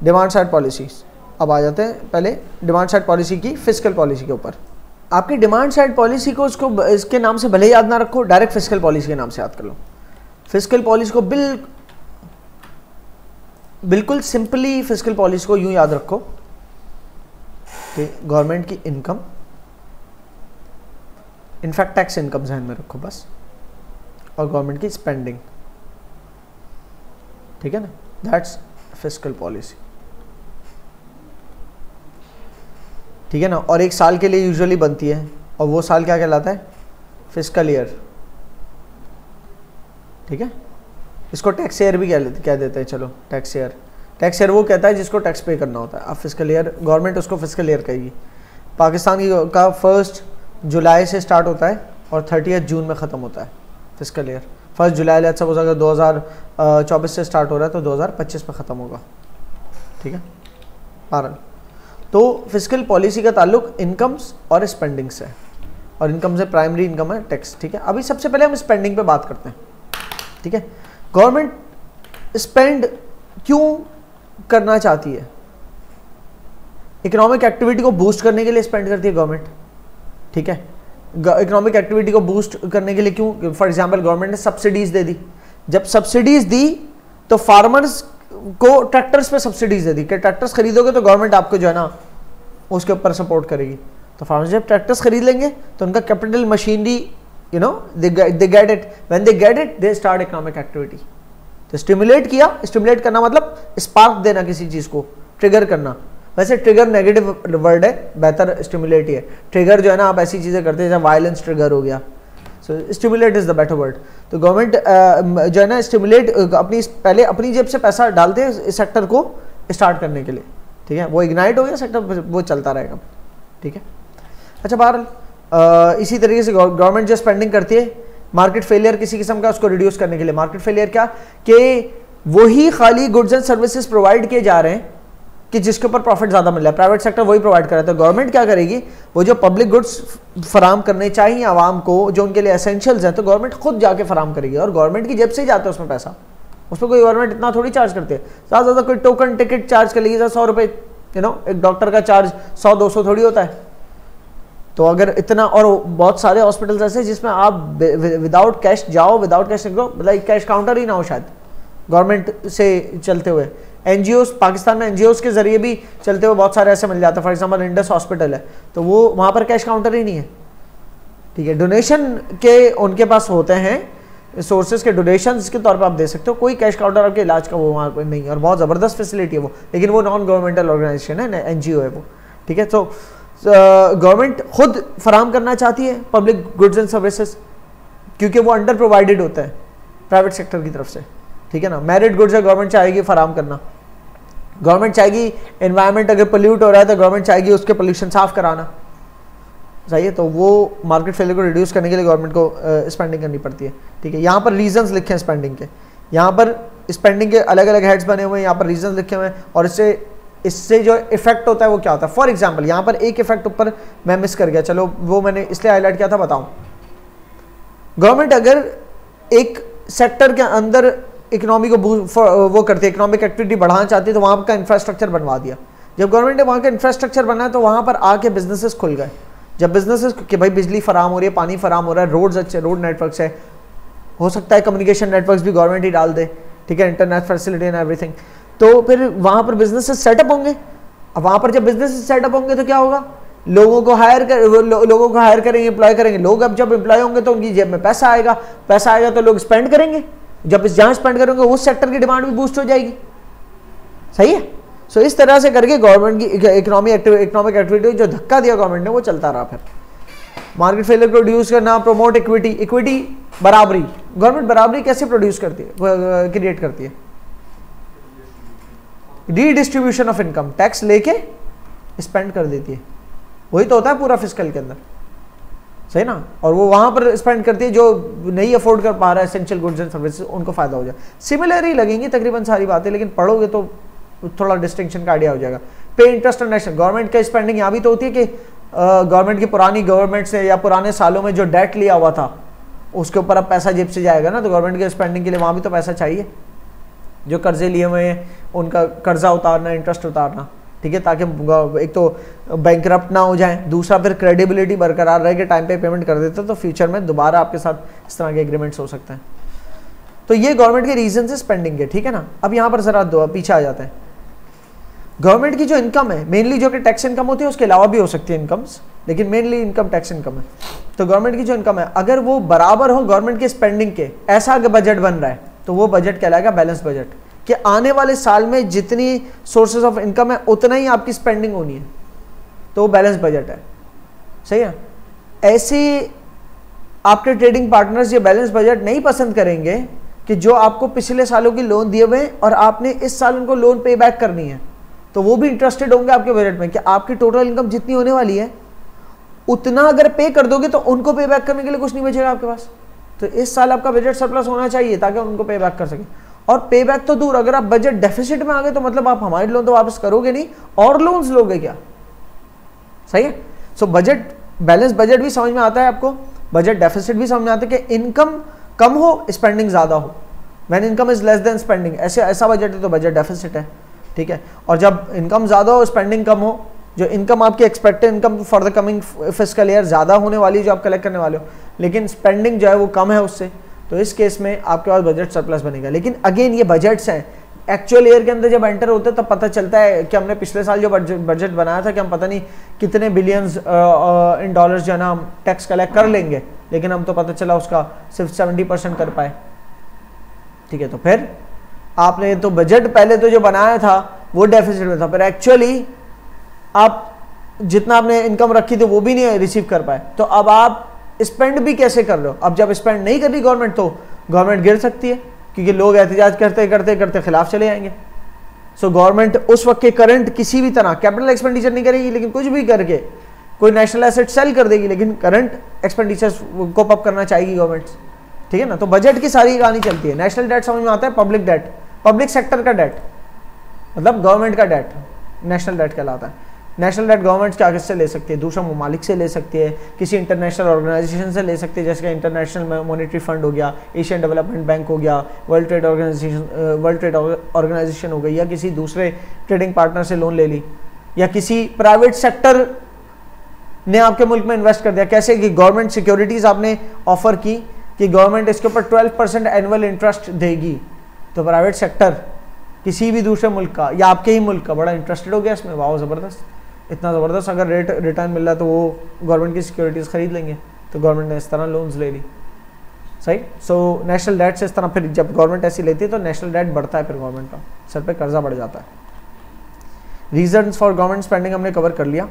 Demand side policies. अब आ जाते हैं पहले डिमांड साइड पॉलिसी की फिस्कल पॉलिसी के ऊपर। आपकी डिमांड साइड पॉलिसी को उसको इसके नाम से भले याद ना रखो, डायरेक्ट फिस्कल पॉलिसी के नाम से याद कर लो। फिस्कल पॉलिसी को बिल्कुल सिंपली फिस्कल पॉलिसी को यूं याद रखो कि गवर्नमेंट की इनकम, इनफैक्ट टैक्स इनकम ध्यान में रखो बस, और गवर्नमेंट की स्पेंडिंग, ठीक है ना, दैट्स फिस्कल पॉलिसी, ठीक है ना। और एक साल के लिए यूजुअली बनती है, और वो साल क्या कहलाता है, फिस्कल ईयर, ठीक है। इसको टैक्स ईयर भी कह देते हैं। चलो टैक्स ईयर वो कहता है जिसको टैक्स पे करना होता है। अब फिस्कल ईयर गवर्नमेंट उसको फिस्कल ईयर कहेगी। पाकिस्तान का 1 जुलाई से स्टार्ट होता है और 30 जून में ख़त्म होता है fiscal year. 1 July let's suppose अगर 2024 से स्टार्ट हो रहा है तो 2025 में ख़त्म होगा, ठीक है। पारल तो फिस्कल पॉलिसी का ताल्लुक इनकम्स और स्पेंडिंग से है, और इनकम से प्राइमरी इनकम है टैक्स, ठीक है। अभी सबसे पहले हम स्पेंडिंग पे बात करते हैं, ठीक है। गवर्नमेंट स्पेंड क्यों करना चाहती है? इकोनॉमिक एक्टिविटी को बूस्ट करने के लिए स्पेंड करती है गवर्नमेंट, ठीक है। इकोनॉमिक एक्टिविटी को बूस्ट करने के लिए क्यों? फॉर एग्जांपल गवर्नमेंट ने सब्सिडीज दे दी, जब सब्सिडीज दी तो फार्मर्स को ट्रैक्टर्स पे सब्सिडीज दे दी कि ट्रैक्टर्स खरीदोगे तो गवर्नमेंट आपको जो है ना उसके ऊपर सपोर्ट करेगी। तो फार्मर्स जब ट्रैक्टर्स खरीद लेंगे तो उनका capital machinery you know they get it, when they get it they start economic activity. तो स्टिमुलेट किया, स्टिमुलेट करना मतलब स्पार्क देना किसी चीज को, ट्रिगर करना। वैसे ट्रिगर नेगेटिव वर्ड है, बेहतर स्टिमुलेट ही है। ट्रिगर जो है ना आप ऐसी चीजें करते हैं जैसे वायलेंस ट्रिगर हो गया, so stimulate is the better word. तो गवर्नमेंट जो है ना स्टिमुलेट पहले अपनी जेब से पैसा डालते हैं इस सेक्टर को स्टार्ट करने के लिए, ठीक है। वो इग्नाइट हो गया सेक्टर, वो चलता रहेगा, ठीक है। अच्छा बहरहाल इसी तरीके से गवर्नमेंट जो स्पेंडिंग करती है मार्केट फेलियर किसी किस्म का उसको रिड्यूस करने के लिए। मार्केट फेलियर क्या कि वही खाली गुड्स एंड सर्विसेज प्रोवाइड किए जा रहे हैं कि जिसके ऊपर प्रॉफिट ज्यादा मिल रहा है, प्राइवेट सेक्टर वही प्रोवाइड कर रहा है। तो गवर्नमेंट क्या करेगी, वो जो पब्लिक गुड्स फराम करने चाहिए आवाम को, जो उनके लिए एसेंशियल्स हैं, तो गवर्नमेंट खुद जाके फराम करेगी, और गवर्नमेंट की जेब से ही जाता है उसमें पैसा। उस पर कोई गवर्नमेंट इतना थोड़ी चार्ज करते हैं, ज़्यादा से ज़्यादा कोई टोकन टिकट चार्ज कर लीजिए 100 रुपये, यू नो, एक डॉक्टर का चार्ज 100-200 थोड़ी होता है। तो अगर इतना, और बहुत सारे हॉस्पिटल्स ऐसे जिसमें आप विदाउट कैश जाओ, विदाउट कैश निकलो, लाइक कैश काउंटर ही ना हो शायद गवर्नमेंट से चलते हुए। एनजीओस पाकिस्तान में एनजीओस के जरिए भी चलते हुए बहुत सारे ऐसे मिल जाते हैं। फॉर एग्जांपल इंडस हॉस्पिटल है तो वो वहाँ पर कैश काउंटर ही नहीं है, ठीक है। डोनेशन के उनके पास होते हैं सोर्सेज के, डोनेशन के तौर पर आप दे सकते हो, कोई कैश काउंटर आपके इलाज का वो वहाँ पर नहीं है, और बहुत ज़बरदस्त फैसिलिटी है वो, लेकिन वो नॉन गवर्नमेंटल ऑर्गेनाइजेशन है, एनजीओ है वो, ठीक है। तो गवर्नमेंट खुद फराम करना चाहती है पब्लिक गुड्स एंड सर्विसेज, क्योंकि वो अंडर प्रोवाइडेड होता है प्राइवेट सेक्टर की तरफ से, ठीक है ना। मेरिट गुड्स है गवर्नमेंट चाहेगी फराम करना, गवर्नमेंट चाहेगी एनवायरनमेंट अगर पोल्यूट हो रहा है तो गवर्नमेंट चाहेगी उसके पोल्यूशन साफ कराना, सही है। तो वो मार्केट फेलियर को रिड्यूस करने के लिए गवर्नमेंट को स्पेंडिंग करनी पड़ती है, ठीक है। यहाँ पर रीजंस लिखे हैं स्पेंडिंग के, यहाँ पर स्पेंडिंग के अलग अलग हेड्स बने हुए हैं, यहाँ पर रीजंस लिखे हुए हैं, और इससे जो इफेक्ट होता है वो क्या होता है। फॉर एग्जाम्पल यहाँ पर एक इफेक्ट ऊपर मैं मिस कर गया, चलो वो मैंने इसलिए हाईलाइट किया था, बताऊं। गवर्नमेंट अगर एक सेक्टर के अंदर इकोनॉमी को वो करती है, इकोनॉमिक एक्टिविटी बढ़ाना चाहती है, तो वहाँ का इंफ्रास्ट्रक्चर बनवा दिया। जब गवर्नमेंट ने वहाँ का इंफ्रास्ट्रक्चर बनाया तो वहाँ पर आके बिजनेसेस खुल गए। जब बिजनेसेस कि भाई बिजली फराम हो रही है, पानी फराम हो रहा है, रोड्स अच्छे, रोड नेटवर्क्स है, हो सकता है कम्युनिकेशन नेटवर्क्स भी गवर्नमेंट ही डाल दे, ठीक है, इंटरनेट फैसिलिटी एंड एवरीथिंग, तो फिर वहाँ पर बिजनेसेस सेटअप होंगे। अब वहाँ पर जब बिजनेसेस सेटअप होंगे तो क्या होगा, लोगों को हायर करेंगे, एम्प्लॉय करेंगे लोग। अब जब एम्प्लॉय होंगे तो उनकी जेब में पैसा आएगा तो लोग स्पेंड करेंगे, जब जहाँ स्पेंड करेंगे उस सेक्टर की डिमांड भी बूस्ट हो जाएगी, सही है। सो इस तरह से करके गवर्नमेंट की इकोनॉमिक एक्टिविटी जो धक्का दिया गवर्नमेंट ने वो चलता रहा। फिर मार्केट फेलियर को रिड्यूस करना, प्रमोट इक्विटी बराबरी। गवर्नमेंट बराबरी कैसे प्रोड्यूस करती है, क्रिएट करती है, रीडिस्ट्रीब्यूशन ऑफ इनकम, टैक्स लेके स्पेंड कर देती है, वही तो होता है पूरा फिस्कल के अंदर, सही ना। और वो वहां पर स्पेंड करती है जो नहीं अफोर्ड कर पा रहा है एसेंशियल गुड्स एंड सर्विसेज, उनको फायदा हो जाए। सिमिलर ही लगेंगी तकरीबन सारी बातें, लेकिन पढ़ोगे तो थोड़ा डिस्टिंक्शन का आइडिया हो जाएगा। पे इंटरेस्ट ऑन नेशनल, गवर्नमेंट का स्पेंडिंग यहाँ भी तो होती है कि गवर्नमेंट की पुरानी गवर्नमेंट से या पुराने सालों में जो डेट लिया हुआ था उसके ऊपर अब पैसा जेब से जाएगा ना, तो गवर्नमेंट के स्पेंडिंग के लिए वहां भी तो पैसा चाहिए, जो कर्जे लिए हुए हैं उनका कर्जा उतारना, इंटरेस्ट उतारना, ठीक है, ताकि एक तो बैंकरप्ट ना हो जाए, दूसरा फिर क्रेडिबिलिटी बरकरार रहे कि टाइम पे पेमेंट कर देते तो फ्यूचर में दोबारा आपके साथ इस तरह के एग्रीमेंट्स हो सकते हैं। तो ये गवर्नमेंट के रीजन है स्पेंडिंग के, ठीक है ना। अब यहाँ पर जरा पीछे आ जाते हैं। गवर्नमेंट की जो इनकम है मेनली जो कि टैक्स इनकम होती है, उसके अलावा भी हो सकती है इनकम्स, लेकिन मेनली इनकम टैक्स इनकम है। तो गवर्नमेंट की जो इनकम है अगर वो बराबर हो गवर्नमेंट के स्पेंडिंग के, ऐसा अगर बजट बन रहा है तो वो बजट कहलाएगा बैलेंस बजट, कि आने वाले साल में जितनी सोर्सेज ऑफ इनकम है उतना ही आपकी स्पेंडिंग होनी है, तो वो बैलेंस बजट है, सही है। ऐसे आपके ट्रेडिंग पार्टनर्स ये बैलेंस बजट नहीं पसंद करेंगे कि जो आपको पिछले सालों की लोन दिए हुए हैं और आपने इस साल उनको लोन पे बैक करनी है, तो वो भी इंटरेस्टेड होंगे आपके बजट में कि आपकी टोटल इनकम जितनी होने वाली है उतना अगर पे कर दोगे तो उनको पे बैक करने के लिए कुछ नहीं बचेगा आपके पास। तो इस साल आपका बजट सरप्लस होना चाहिए ताकि उनको पे बैक कर सके। और पे बैक तो दूर, अगर आप बजट डेफिसिट में आ गए तो मतलब आप हमारे लोन तो वापस करोगे नहीं और लोन्स लोगे क्या, सही है। सो बजट बैलेंस बजट भी समझ में आता है आपको, बजट डेफिसिट भी समझ में आता है कि इनकम कम हो स्पेंडिंग ज्यादा हो, when income is less than spending, ऐसा बजट है तो बजट डेफिसिट है, ठीक है। और जब इनकम ज्यादा हो स्पेंडिंग कम हो, जो इनकम आपकी expected income for the coming fiscal year ज्यादा होने वाली है जो आप कलेक्ट करने वाले हो, लेकिन स्पेंडिंग जो है वो कम है उससे, तो इस केस में आपके पास बजट सरप्लस बनेगा। लेकिन अगेन ये बजट्स हैं, एक्चुअल ईयर के अंदर जब एंटर होते हैं तब पता चलता है कि हमने पिछले साल जो बजट बनाया था कि हम पता नहीं कितने बिलियंस इन डॉलर्स जो है ना हम टैक्स कलेक्ट कर लेंगे, लेकिन हम तो पता चला उसका सिर्फ 70% कर पाए, ठीक है। तो फिर आपने तो बजट पहले तो जो बनाया था वो डेफिसिट में था, पर एक्चुअली आप जितना आपने इनकम रखी थी वो भी नहीं रिसीव कर पाए, तो अब आप स्पेंड भी कैसे कर रहे हो। अब जब स्पेंड नहीं कर रही गवर्नमेंट तो गवर्नमेंट गिर सकती है, क्योंकि लोग एहतजाज करते करते करते खिलाफ चले जाएंगे। सो गवर्नमेंट उस वक्त के करंट किसी भी तरह कैपिटल एक्सपेंडिचर नहीं करेगी, लेकिन कुछ भी करके कोई नेशनल एसेट सेल कर देगी, लेकिन करंट एक्सपेंडिचर्स कोप अप करना चाहेगी गवर्नमेंट, ठीक है ना। तो बजट की सारी कहानी चलती है। नेशनल डेट समझ में आता है, पब्लिक डेट, पब्लिक सेक्टर का डेट मतलब गवर्नमेंट का डेट नेशनल डेट कहलाता है। नेशनल डेट गवर्नमेंट क्या किससे ले सकती है, दूसरे ममालिक से ले सकती है, किसी इंटरनेशनल ऑर्गेनाइजेशन से ले सकती है, जैसे कि इंटरनेशनल मॉनेटरी फंड हो गया, एशियन डेवलपमेंट बैंक हो गया, वर्ल्ड ट्रेड ऑर्गेनाइजेशन हो गई, या किसी दूसरे ट्रेडिंग पार्टनर से लोन ले ली, या किसी प्राइवेट सेक्टर ने आपके मुल्क में इन्वेस्ट कर दिया। कैसे कि गवर्नमेंट सिक्योरिटीज आपने ऑफर की कि गवर्नमेंट इसके ऊपर 12% एनुअल इंटरेस्ट देगी, तो प्राइवेट सेक्टर किसी भी दूसरे मुल्क का या आपके ही मुल्क का बड़ा इंटरेस्टेड हो गया इसमें, वाह ज़बरदस्त, इतना ज़बरदस्त अगर रेट रिटर्न मिल रहा है तो वो गवर्नमेंट की सिक्योरिटीज़ खरीद लेंगे, तो गवर्नमेंट ने इस तरह लोन्स ले ली, सही। सो नेशनल डेट से इस तरह फिर जब गवर्नमेंट ऐसी लेती है तो नेशनल डेट बढ़ता है, फिर गवर्नमेंट का सर पे कर्जा बढ़ जाता है। रीजंस फॉर गवर्नमेंट स्पेंडिंग हमने कवर कर लिया।